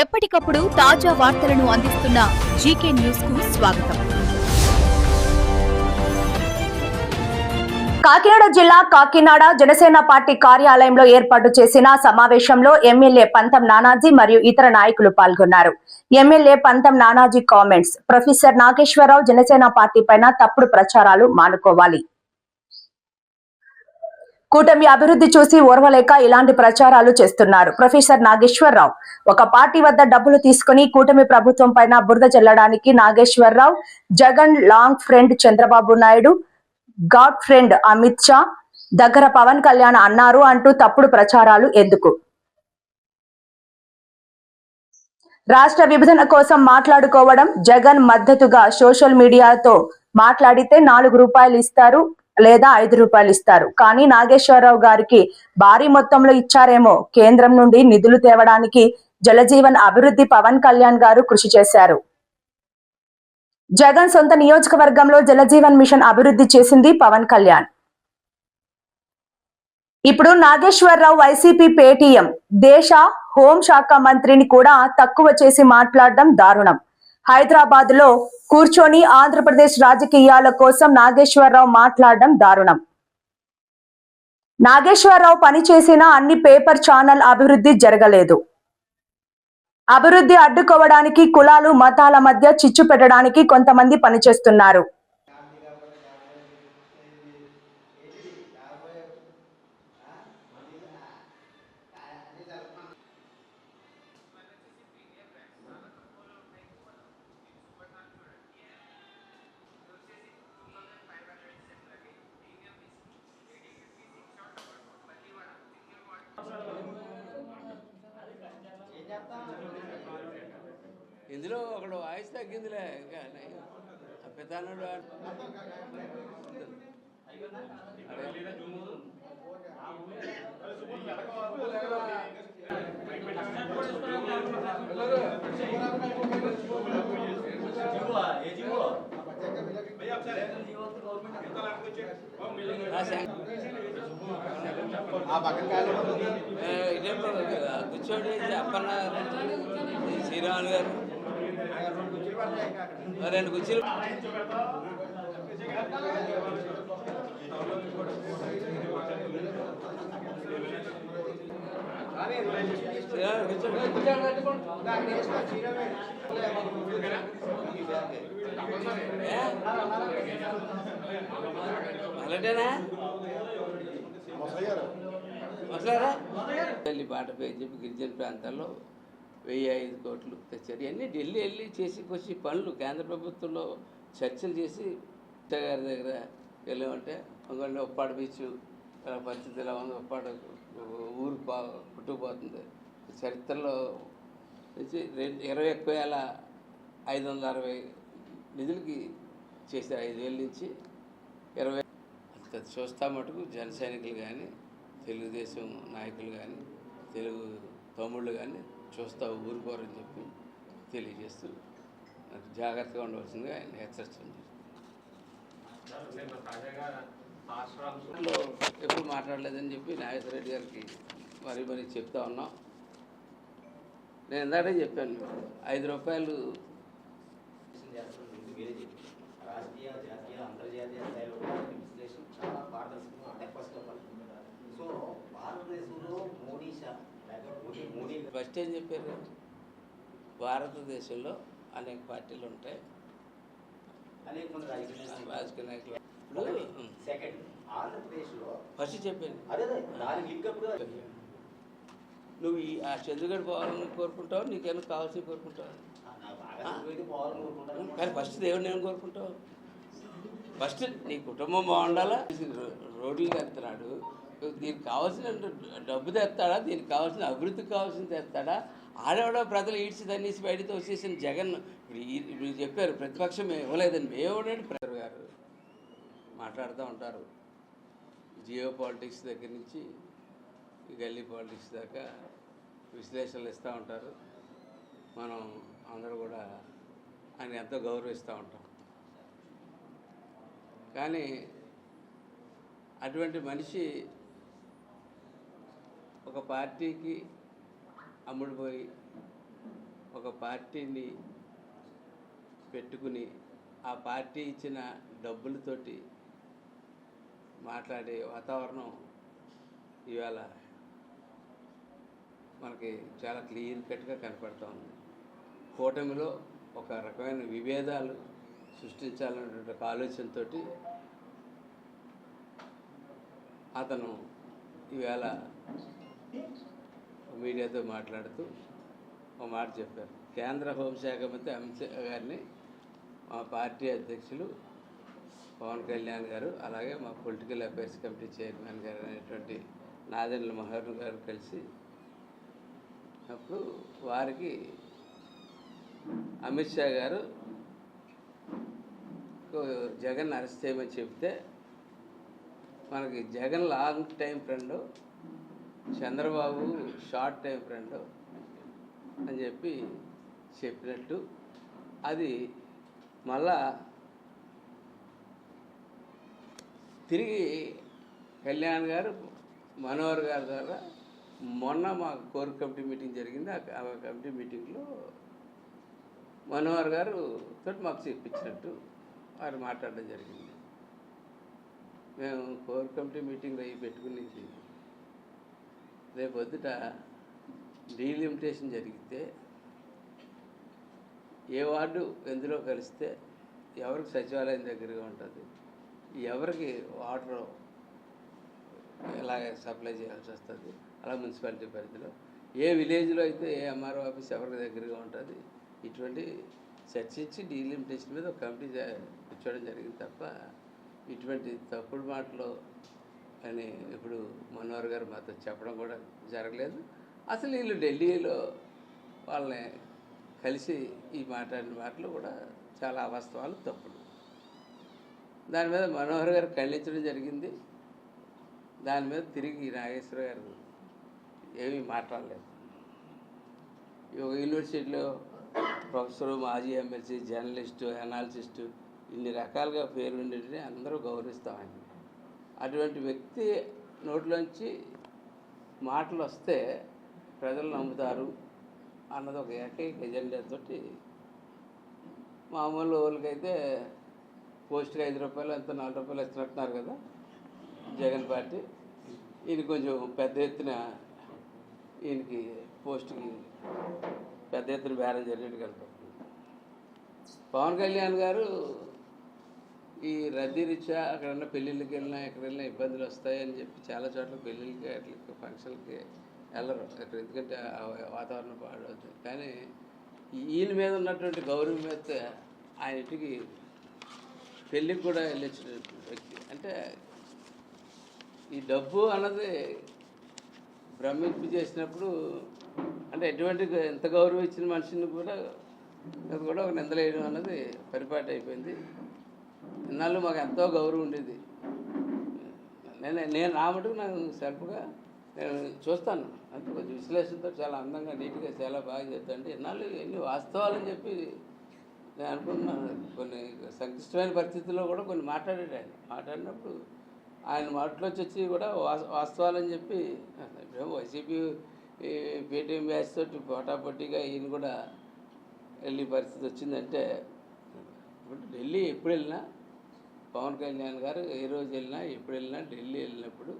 ఎప్పటికప్పుడు తాజా వార్తలను అందిస్తున్న జీకే న్యూస్ కు స్వాగతం. కాకినాడ జిల్లా కాకినాడ జనసేన పార్టీ కార్యాలయంలో ఏర్పాటు చేసిన సమావేశంలో ఎమ్మెల్యే పంతం నానాజీ మరియు ఇతర నాయకులు పాల్గొన్నారు. MLA Pantham Nanaji comments. Professor Nageswara Rao Janasena party పైన తప్పుడు ప్రచారాలు మానుకోవాలి. కూటమి అభివృద్ధి చూసి ఓర్వలేక ఇలాంటి ప్రచారాలు చేస్తున్నారు. ప్రొఫెసర్ నాగేశ్వరరావు ఒక పార్టీ వద్ద డబ్బులు తీసుకుని కూటమి ప్రభుత్వం పైన బురద చల్లడానికి Nageswara Rao Jagan long friend Chandrababu Naidu god friend Amit Shah దగ్గర పవన్ కళ్యాణ్ అన్నారు అంటూ తప్పుడు ప్రచారాలు ఎందుకు? రాష్ట్ర విభజన కోసం మాట్లాడుకోవడం, జగన్ మద్దతుగా సోషల్ మీడియాతో మాట్లాడితే 4 రూపాయలు ఇస్తారు లేదా 5 రూపాయలు ఇస్తారు. కానీ నాగేశ్వరరావు గారికి భారీ మొత్తంలో ఇచ్చారేమో. కేంద్రం నుండి నిధులు తేవడానికి జలజీవన్ అభివృద్ధి పవన్ కళ్యాణ్ గారు కృషి చేశారు. జగన్ సొంత నియోజకవర్గంలో జలజీవన్ మిషన్ అభివృద్ధి చేసింది పవన్ కళ్యాణ్. ఇప్పుడు నాగేశ్వరరావు వైసీపీ పేటీఎం దేశ హోంశాఖ మంత్రిని కూడా తక్కువ చేసి మాట్లాడడం దారుణం. హైదరాబాద్ లో కూర్చొని ఆంధ్రప్రదేశ్ రాజకీయాల కోసం నాగేశ్వరరావు మాట్లాడడం దారుణం. నాగేశ్వరరావు పనిచేసిన అన్ని పేపర్ ఛానల్ అభివృద్ధి జరగలేదు. అభివృద్ధి అడ్డుకోవడానికి కులాలు మతాల మధ్య చిచ్చు పెట్టడానికి కొంతమంది పనిచేస్తున్నారు. ఇందులో ఒకడు వాయిస్ తగ్గిందిలే. ఇంకా పెద్దనుడు కూర్చోండి. అప్పన్న శ్రీరాములు గారు 2 కుర్చీలు అలాంటేనా వస్తారా? ఢిల్లీ పాట పేరు చెప్పి గిరిజన ప్రాంతాల్లో 1005 కోట్లు తెచ్చారు. ఇవన్నీ ఢిల్లీ వెళ్ళి చేసి పనులు కేంద్ర ప్రభుత్వంలో చర్చలు చేసి గారి దగ్గర వెళ్ళామంటే ఒకళ్ళు ఉప్పాడు బీచ్ ఇలా పరిస్థితి ఎలా ఉంది, ఉప్పాడు ఊరు పుట్టుకుపోతుంది. చరిత్రలో నుంచి 21,560 నిధులకి చేశారు. 5,000 నుంచి 20 అది చూస్తా మటుకు జన సైనికులు కానీ తెలుగుదేశం నాయకులు కానీ తెలుగు తమ్ముళ్ళు కానీ చూస్తా ఊరుకోరని చెప్పి తెలియజేస్తూ నాకు జాగ్రత్తగా ఉండవలసిందిగా ఆయన హెచ్చరించడం ఎప్పుడు మాట్లాడలేదని చెప్పి నాగేశ్వర రెడ్డి గారికి మరి చెప్తా ఉన్నాం. నేను ఇందాకే చెప్పాను, 5 రూపాయలు ఫస్ట్ ఏం చెప్పారు, భారతదేశంలో అనేక పార్టీలు ఉంటాయి, రాజకీయ నాయకులు. ఫస్ట్ చెప్పాను, నువ్వు ఆ చంద్రగఢ్ పోవాలని కోరుకుంటావు, నీకేమో కావాల్సి కోరుకుంటావు. కానీ ఫస్ట్ దేవుడిని ఏమి కోరుకుంటావు? ఫస్ట్ నీ కుటుంబం బాగుండాలా. రోడ్లు తెస్తున్నాడు, దీనికి కావాల్సిన డబ్బు తెస్తాడా, దీనికి కావాల్సిన అభివృద్ధికి కావాల్సింది తెస్తాడా? ఆడేవాడో ప్రజలు ఈడ్చి తన్నేసి బయటతో వచ్చేసిన జగన్ ఇప్పుడు చెప్పారు ప్రతిపక్షం ఇవ్వలేదని. మేమేవాడండి ప్రజలు గారు మాట్లాడుతూ ఉంటారు. జియో పాలిటిక్స్ దగ్గర నుంచి గల్లీ పాలిటిక్స్ దాకా విశ్లేషణలు ఇస్తూ ఉంటారు. మనం అందరూ కూడా ఆయన ఎంతో గౌరవిస్తూ ఉంటాం. కానీ అటువంటి మనిషి ఒక పార్టీకి అమ్ముడుపోయి ఒక పార్టీని పెట్టుకుని ఆ పార్టీ ఇచ్చిన డబ్బులతోటి మాట్లాడే వాతావరణం ఇవాళ మనకి చాలా క్లియర్ కట్గా కనపడుతూ ఉంది. కూటమిలో ఒక రకమైన విభేదాలు సృష్టించాలనేటువంటి ఒక ఆలోచనతో అతను ఈవేళ మీడియాతో మాట్లాడుతూ ఒక మాట చెప్పారు. కేంద్ర హోంశాఖ మంత్రి అమిత్ షా గారిని మా పార్టీ అధ్యక్షులు పవన్ కళ్యాణ్ గారు, అలాగే మా పొలిటికల్ అఫైర్స్ కమిటీ చైర్మన్ గారు అనేటువంటి నాదెండ్ల మనోహర్ గారు కలిసి అప్పుడు వారికి అమిత్ షా గారు జగన్ అరెస్ట్ చేయమని చెప్తే మనకి Jagan long time friend, Chandrababu short time friend అని చెప్పినట్టు అది మళ్ళా తిరిగి కళ్యాణ్ గారు మనోహర్ గారి ద్వారా మొన్న మా కోర్ కమిటీ మీటింగ్ జరిగింది. ఆ కమిటీ మీటింగ్లో మనోహర్ గారు తోటి మాకు చెప్పించినట్టు వారు మాట్లాడడం జరిగింది. మేము కోర్ కమిటీ మీటింగ్లో అవి పెట్టుకునేది రేపు పొద్దుట డీలిమిటేషన్ జరిగితే ఏ వార్డు ఎందులో కలిస్తే ఎవరికి సచివాలయం దగ్గరగా ఉంటుంది, ఎవరికి వాటర్ ఎలాగ సప్లై చేయాల్సి వస్తుంది, అలా మున్సిపాలిటీ పరిధిలో ఏ విలేజ్లో అయితే ఏ ఎంఆర్ఓ ఆఫీస్ ఎవరికి దగ్గరగా ఉంటుంది, ఇటువంటి చర్చించి డీలిమిటేషన్ మీద ఒక కమిటీ కూర్చోవడం జరిగింది తప్ప ఇటువంటి తప్పుడు మాటలు అని ఇప్పుడు మనోహర్ గారు మాతో చెప్పడం కూడా జరగలేదు. అసలు వీళ్ళు ఢిల్లీలో వాళ్ళని కలిసి ఈ మాట్లాడిన మాటలు కూడా చాలా అవాస్తవాలు, తప్పుడు. దాని మీద మనోహర్ గారు ఖండించడం జరిగింది. దాని మీద తిరిగి నాగేశ్వర గారు ఏమీ మాట్లాడలేదు. ఒక యూనివర్సిటీలో ప్రొఫెసరు, మాజీ ఎమ్మెల్సీ, జర్నలిస్టు, అనాలిసిస్టు ఇన్ని రకాలుగా పేరు ఉండేటిని అందరూ గౌరవిస్తామని, అటువంటి వ్యక్తి నోట్లోంచి మాటలు వస్తే ప్రజలు నమ్ముతారు అన్నది ఒక ఏకైక ఎజెండాతో మామూలు వాళ్ళకైతే పోస్ట్కి 5 రూపాయలు ఎంత 4 రూపాయలు ఇస్తున్నట్టున్నారు కదా జగన్ పార్టీ. ఈయన కొంచెం పెద్ద ఎత్తున ఈయనకి పోస్ట్కి పెద్ద ఎత్తున బేరం జరిగినట్టు కనపడుతుంది. పవన్ కళ్యాణ్ గారు ఈ రద్దీ రీత్యా అక్కడన్నా పెళ్ళిళ్ళకి వెళ్ళినా ఎక్కడ వెళ్ళినా ఇబ్బందులు వస్తాయని చెప్పి చాలా చోట్ల పెళ్ళిళ్ళకి అట్లకి ఫంక్షన్లకి వెళ్ళరు అక్కడ, ఎందుకంటే వాతావరణం పాడవుతుంది. కానీ ఈయన మీద ఉన్నటువంటి గౌరవం మీద ఆయన ఇంటికి పెళ్ళికి కూడా వెళ్ళొచ్చిన వ్యక్తి. అంటే ఈ డబ్బు అన్నది భ్రమింపు చేసినప్పుడు అంటే ఎటువంటి ఎంత గౌరవం ఇచ్చిన మనిషిని కూడా అది కూడా ఒక నిందలేయడం అన్నది పరిపాటి అయిపోయింది. ఇన్నాళ్ళు మాకు ఎంతో గౌరవం ఉండేది. నేను నా మటుకు నాకు సెల్ఫ్గా నేను చూస్తాను, అంటే కొంచెం విశ్లేషణతో చాలా అందంగా నీట్గా చాలా బాగా చెప్తాను. ఇన్నాళ్ళు ఎన్ని వాస్తవాలని చెప్పి నేను అనుకుంటున్నాను. కొన్ని సంక్లిష్టమైన పరిస్థితుల్లో కూడా కొన్ని మాట్లాడినప్పుడు ఆయన మాటలోకి వచ్చి కూడా వాస్తవాలని చెప్పి ఇప్పుడు వైసీపీ పేటీఎం బ్యాచ్ తోటి పోటాపోటీగా ఈయన కూడా వెళ్ళే పరిస్థితి వచ్చిందంటే, ఇప్పుడు ఢిల్లీ ఎప్పుడు వెళ్ళినా పవన్ కళ్యాణ్ గారు ఏ రోజు వెళ్ళినా ఎప్పుడు వెళ్ళినా ఢిల్లీ వెళ్ళినప్పుడు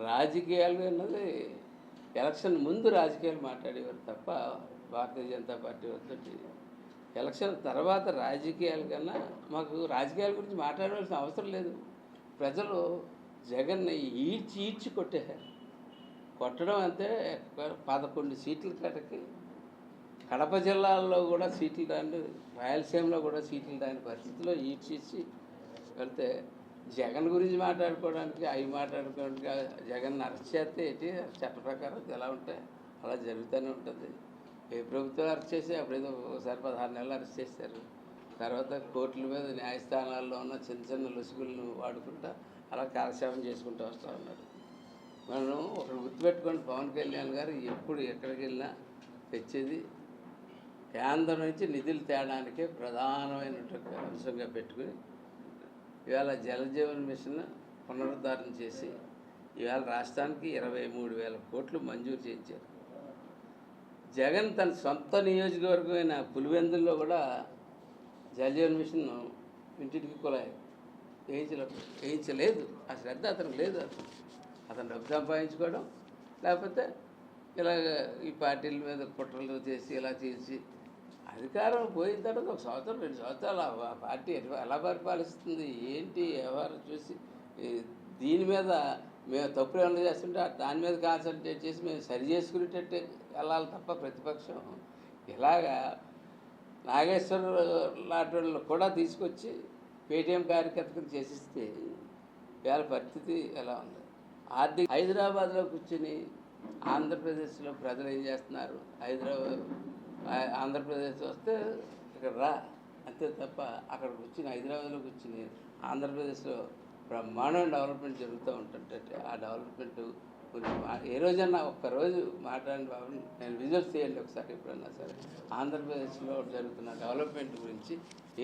రాజకీయాలు అన్నది ఎలక్షన్ ముందు రాజకీయాలు మాట్లాడేవారు తప్ప భారతీయ జనతా పార్టీ వాళ్ళతో ఎలక్షన్ తర్వాత రాజకీయాల కన్నా మాకు రాజకీయాల గురించి మాట్లాడవలసిన అవసరం లేదు. ప్రజలు జగన్ని ఈడ్చి కొట్టేశారు. కొట్టడం అంతే, 11 సీట్ల కటకి కడప జిల్లాల్లో కూడా సీట్లు రాని, రాయలసీమలో కూడా సీట్లు రాని పరిస్థితిలో ఈడ్చి వెళ్తే జగన్ గురించి మాట్లాడుకోవడానికి అవి మాట్లాడుకోవడానికి జగన్ అరెస్ట్ చేస్తే ఏంటి చట్ట ప్రకారం ఎలా ఉంటాయి అలా జరుగుతూనే ఉంటుంది. ఏ ప్రభుత్వం అరెస్ట్ చేసి అప్పుడేదో ఒకసారి 16 నెలలు అరెస్ట్ చేశారు. తర్వాత కోర్టుల మీద న్యాయస్థానాల్లో ఉన్న చిన్న లొసుగులను వాడుకుంటా అలా కాలక్షేపం చేసుకుంటూ వస్తూ ఉన్నాడు. మనం ఒకరు గుర్తుపెట్టుకోండి, పవన్ కళ్యాణ్ గారు ఎప్పుడు ఎక్కడికి వెళ్ళినా తెచ్చేది కేంద్రం నుంచి నిధులు తేడానికే ప్రధానమైనటువంటి అంశంగా పెట్టుకుని ఇవాళ జలజీవన్ మిషన్ పునరుద్ధరణ చేసి ఇవాళ రాష్ట్రానికి 23,000 కోట్లు మంజూరు చేయించారు. జగన్ తన సొంత నియోజకవర్గమైన పులివెందుల్లో కూడా జలజీవన్ మిషన్ ఇంటింటికి కులాయి వేయించలేదు. ఆ శ్రద్ధ అతనికి లేదు. అతను డబ్బు సంపాదించుకోవడం, లేకపోతే ఇలాగ ఈ పార్టీల మీద కుట్రలు చేసి ఇలా చేసి అధికారం పోయిన తర్వాత 1 సంవత్సరం 2 సంవత్సరాలు ఆ పార్టీ ఎలా పరిపాలిస్తుంది ఏంటి వ్యవహారం చూసి దీని మీద మేము తప్పులు ఏమైనా చేస్తుంటే దాని మీద కాన్సన్ట్రేట్ చేసి మేము సరి చేసుకునేటట్టే వెళ్ళాలి తప్ప ప్రతిపక్షం ఇలాగా నాగేశ్వర లాంటి వాళ్ళు కూడా తీసుకొచ్చి పేటీఎం కార్యకర్తలు చేసిస్తే వేళ పరిస్థితి ఎలా ఉంది. హైదరాబాద్లో కూర్చొని ఆంధ్రప్రదేశ్లో ప్రజలు ఏం చేస్తున్నారు, ఆంధ్రప్రదేశ్ వస్తే ఇక్కడ రా అంతే తప్ప అక్కడ కూర్చుని హైదరాబాద్లో కూర్చుని ఆంధ్రప్రదేశ్లో బ్రహ్మాండమైన డెవలప్మెంట్ జరుగుతూ ఉంటుంటే ఆ డెవలప్మెంట్ గురించి ఏ రోజన్నా ఒక్కరోజు మాట్లాడిన బాబు నేను విజిట్ చేయండి ఒకసారి ఎప్పుడన్నా సరే ఆంధ్రప్రదేశ్లో జరుగుతున్న డెవలప్మెంట్ గురించి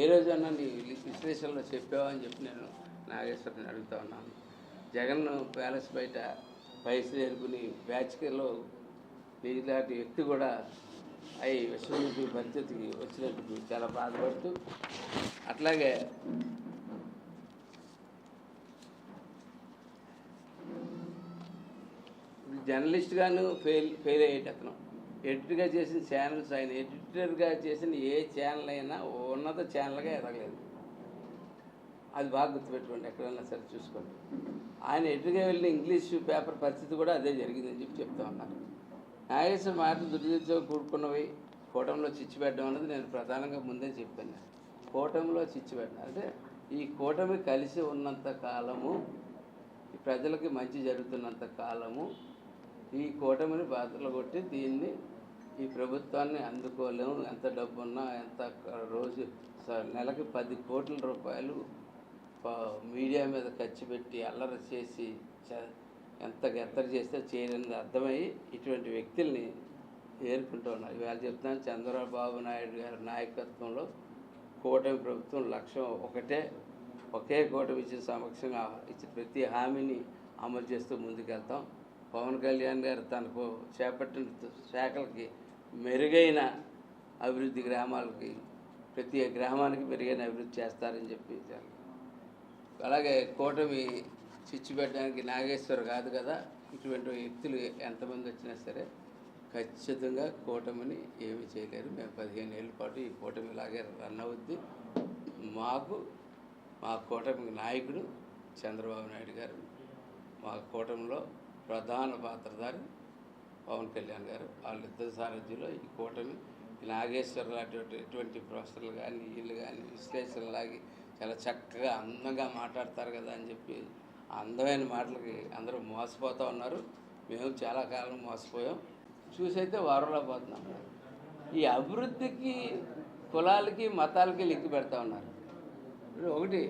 ఏ రోజన్నా నీ విశ్లేషణలో చెప్పావా అని చెప్పి నేను నాగేశ్వరిని అడుగుతా ఉన్నాను. జగన్ ప్యాలెస్ బయట పైసలు ఎరుకుని బ్యాచ్లో ఇలాంటి వ్యక్తి కూడా అవి విశ్వరూపి పరిస్థితికి వచ్చినట్టు చాలా బాధపడుతూ అట్లాగే జర్నలిస్ట్గాను ఫెయిల్ అయ్యేట అతను ఎడిటర్గా చేసిన ఛానల్స్ ఆయన ఎడిటర్గా చేసిన ఏ ఛానల్ అయినా ఉన్నత ఛానల్గా ఎదగలేదు. అది బాగా గుర్తుపెట్టుకోండి, ఎక్కడైనా సరే చూసుకోండి. ఆయన ఎడిటర్గా వెళ్ళిన ఇంగ్లీష్ పేపర్ పరిస్థితి కూడా అదే జరిగిందని చెప్పి చెప్తా ఉన్నారు. నాగేశ్వర మాటలు దుర్దితో కూడుకున్నవి కూటమిలో చిచ్చుపెట్టడం అనేది నేను ప్రధానంగా ముందే చెప్పాను. కూటమిలో చిచ్చుపెట్టడం అంటే ఈ కూటమి కలిసి ఉన్నంత కాలము, ఈ ప్రజలకి మంచి జరుగుతున్నంత కాలము ఈ కూటమిని బాధలు కొట్టి దీన్ని ఈ ప్రభుత్వాన్ని అందుకోలేము. ఎంత డబ్బు ఉన్నా ఎంత రోజు నెలకి 10 కోట్ల రూపాయలు మీడియా మీద ఖర్చు పెట్టి అల్లరి చేసి ఎంత గెత్తరు చేస్తే చేయలేని అర్థమయ్యి ఇటువంటి వ్యక్తుల్ని ఏర్పుకుంటూ ఉన్నారు. ఇవాళ చెప్తున్నాను, చంద్రబాబు నాయుడు గారి నాయకత్వంలో కూటమి ప్రభుత్వం లక్ష్యం ఒకే కూటమి ఇచ్చిన సమక్షంగా ఇచ్చిన ప్రతి హామీని అమలు చేస్తూ ముందుకెళ్తాం. పవన్ కళ్యాణ్ గారు తనకు చేపట్టిన శాఖలకి మెరుగైన అభివృద్ధి, గ్రామాలకి ప్రతి గ్రామానికి మెరుగైన అభివృద్ధి చేస్తారని చెప్పి. అలాగే కూటమి చిచ్చు పెట్టడానికి నాగేశ్వర్ కాదు కదా, ఇటువంటి వ్యక్తులు ఎంతమంది వచ్చినా సరే ఖచ్చితంగా కూటమిని ఏమీ చేయలేరు. మేము 15 ఏళ్ళ పాటు ఈ కూటమి ఇలాగే రన్ అవుద్ది. మా కూటమి నాయకుడు చంద్రబాబు నాయుడు గారు, మా కూటమిలో ప్రధాన పాత్రధారి పవన్ కళ్యాణ్ గారు, వాళ్ళిద్దరి సారథ్యంలో ఈ కూటమి నాగేశ్వర లాంటి ప్రొఫెసర్లు కానీ వీళ్ళు కానీ విశ్లేషణలాగి చాలా చక్కగా అందంగా మాట్లాడతారు కదా అని చెప్పి అందమైన మాటలకి అందరూ మోసపోతూ ఉన్నారు. మేము చాలా కాలం మోసపోయాం, చూసైతే వారంలో పోతున్నాం. ఈ అభివృద్ధికి కులాలకి మతాలకి లింక్ పెడతా ఉన్నారు. ఒకటి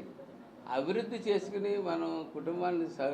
అభివృద్ధి చేసుకుని మనం కుటుంబాన్ని